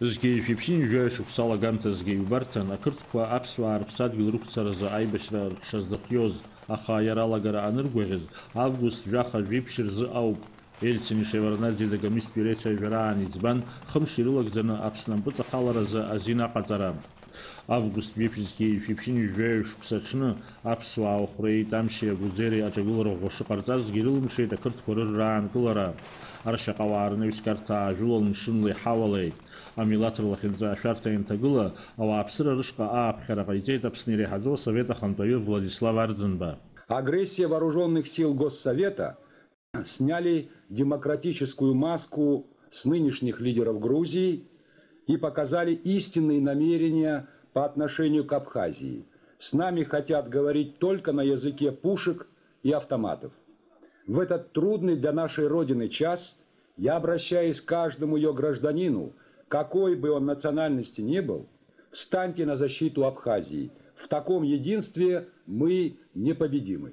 Згьы шәиԥшьын жәаҩа шықәса алагамҭазгьы иубарҭан, ақырҭқәа аԥсуаа рыԥсадгьыл рықәцаразы аибашьра рҽаздырхиоз, аха иара алагара аныргәаӷьыз, август жәаха жәиԥшь рзы ауп. Ельцин Шеварднаӡе дагамисттәи реицәажәараан иӡбан, хымш ирылагӡаны Аԥсны ампыҵахаларазы азин аҟаҵара. Август жәиԥшьзгьы шәиԥшьын жәаҩа шықәса аҽны аԥсуаа ахәреи, тамшьи, агәыӡери аҿагылара ӷәӷәа шыҟарҵазгьы ирылымшеит ақырҭқәа рырраанкылара. Аршьаҟауаа рнаҩскьарҭа аажәылон мшынла иҳауалеит. Амилаҭ рлахьынҵа ашәарҭа ианҭагыла, ауааԥсыра рышҟа ааԥхьара ҟаиҵеит Аԥсны иреиҳаӡоу Асовет ахантәаҩы Владислав Арӡынба. Агрессия вооруженных сил Госсовета сняли демократическую маску с нынешних лидеров Грузии и показали истинные намерения по отношению к Абхазии. С нами хотят говорить только на языке пушек и автоматов. В этот трудный для нашей Родины час я обращаюсь к каждому ее гражданину, какой бы он национальности ни был, встаньте на защиту Абхазии. В таком единстве мы непобедимы.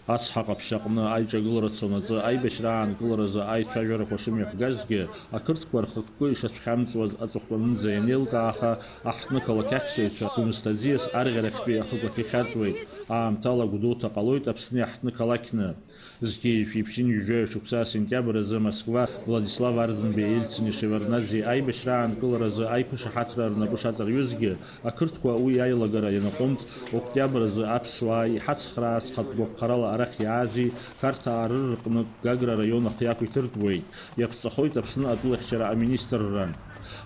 Ацҳаҟ аԥшьаҟны аиҿагылара цонаҵы аибашьра аанкыларазы аицәажәарақәа шымҩахгазгьы, ақырҭқәа рхықәкы ишацәхьамҵуаз аҵыхәтәанынӡа ианеилкааха, аҳҭнықалақь аҳәсаҩцәа Хәымсҭа аӡиас арӷьарахьтәи ахықәахь ихьаҵуеит. Аамҭала Гәдоуҭа ҟалоит Аԥсны аҳҭнықалақьны. Згьы шәиԥшьын жәаҩа шықәса сентиабр азы Москва Владислав Арӡынбеи Ельцини Шеварднаӡе аибашьра аанкыларазы аиқәышаҳаҭра рнапы шаҵарҩызгьы, ақырҭқәа уи аилагара ианаҟәымҵ, октиабр азы аԥсуаа иҳацхраарц хатә гәаԥхарала арахь иаази, Қарҭаа рырҟнытә Гагра араион ахы иақәиҭыртәуеит. Иаԥҵахоит Аԥсны атәылахьчара аминистрра.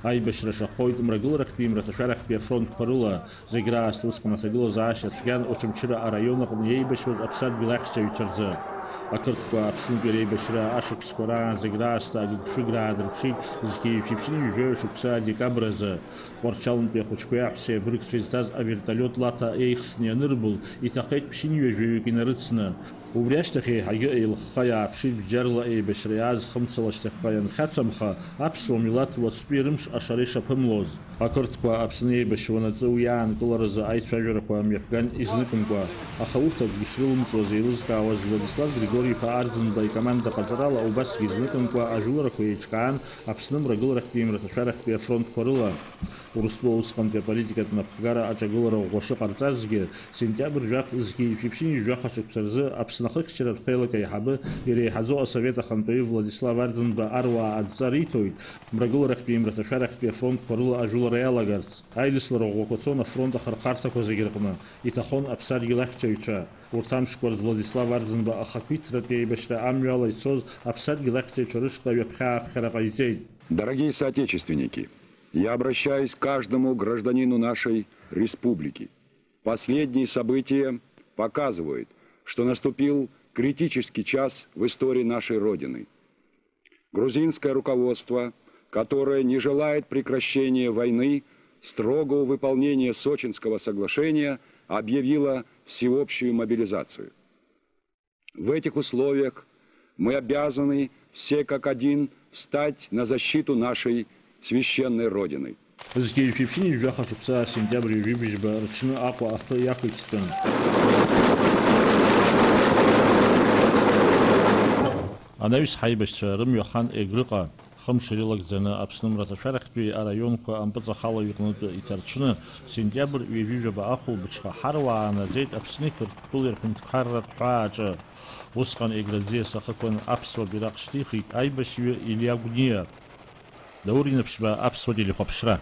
Аибашьра шахоит мрагыларахьтәи мраҭашәарахьтәи афронтқәа рыла, зегь раасҭа усҟан аҭагылазаашьа цәгьан Очамчыра араион аҟны иеибашьуаз аԥсадгьыл ахьчаҩцәа рзы. Ақырҭқәа Аԥснытәи реибашьра ашықәсқәа раан зегь раасҭа агыгшәыгра аадырԥшит згьы шәиԥшьын жәаҩа шықәса декабр азы. Тҟәарчалнтәи ахәыҷқәеи аҳәсеи абригцәа изцаз аверталиот лаҭа еихсны ианырбыл, иҭахеит ԥшьынҩа жәаҩык инарыцны. Убри ашьҭахь еиҳагьы еилыхха иааԥшит бџьарла еибашьра иааз хымцала шьҭахьҟа ианхьацамха, аԥсуа милаҭ уаҵәтәи рымш ашара ишаԥымлоз. Ақырҭқәа Аԥсны еибашьуанаҵы уи аанкыларазы аицәажәарақәа мҩаԥган изныкымкәа, аха урҭ акгьы шрылымҵуаз еилызкаауаз Владислав Григории-иԥа Арӡынба икоманда ҟаҵарала убасгьы изныкымкәа ажәыларақәа еиҿкаан Аԥсны мрагыларахьтәи мраҭашәарахьтәи афронтқәа рыла. Урыстәыла усҟантәи аполитикатә напхгара аҿагылара ӷәӷәа шыҟарҵазгьы, сентиабр жәахазгьы шәиԥшьын жәаха шықәса рзы Аԥсны ахыхьчаратә хеилак аиҳабы иреиҳаӡоу Асовет ахантәаҩы Владислав Арӡынба аруаа адҵа риҭоит, мрагыларахьтәи мраҭашәарахьтәи афронтқәа рыла ажәылара иалагарц. Аидыслара ӷәӷәақәа цон афронт ахырхарҭақәа зегьы рҟны, иҭахон аԥсадгьыл ахьчаҩцәа. Урҭ амшқәа рзы Владислав Арӡынба ахақәиҭратәи еибашьра амҩала ицоз аԥсадгьыл ахьчаҩцәа рышҟа ҩаԥхьа-ааԥхьара ҟаиҵеит. Дорогие соотечественники, я обращаюсь к каждому гражданину нашей республики. Последние события показывают, что наступил критический час в истории нашей Родины. Грузинское руководство, которое не желает прекращения войны, строгого выполнения Сочинского соглашения, объявило всеобщую мобилизацию. В этих условиях мы обязаны все как один встать на защиту нашей священной Родины. Згьы шәиԥшьын жәаха шықәса сентиабр ҩажәибжьба рҽны Аҟәа ахы иақәиҭтәын. Анаҩс ҳаибашьцәа рымҩахан Егрыҟа хымш ирылагӡаны Аԥсны мраҭашәарахьтәи араионқәа ампыҵахалаҩ иҟнытә иҭарцәны сентиабр ҩажәижәаба ахәылбыҽха ҳаруаа аанаӡеит Аԥсни Қырҭтәылеи рҳәынҭқарратә ҳәааҿы. Усҟан Егры аӡиас ахықәан аԥсуа бираҟ шьҭихит аибашьҩы Илиа Гәниа. Даур инаԥшьба аԥсуа телехәаԥшра.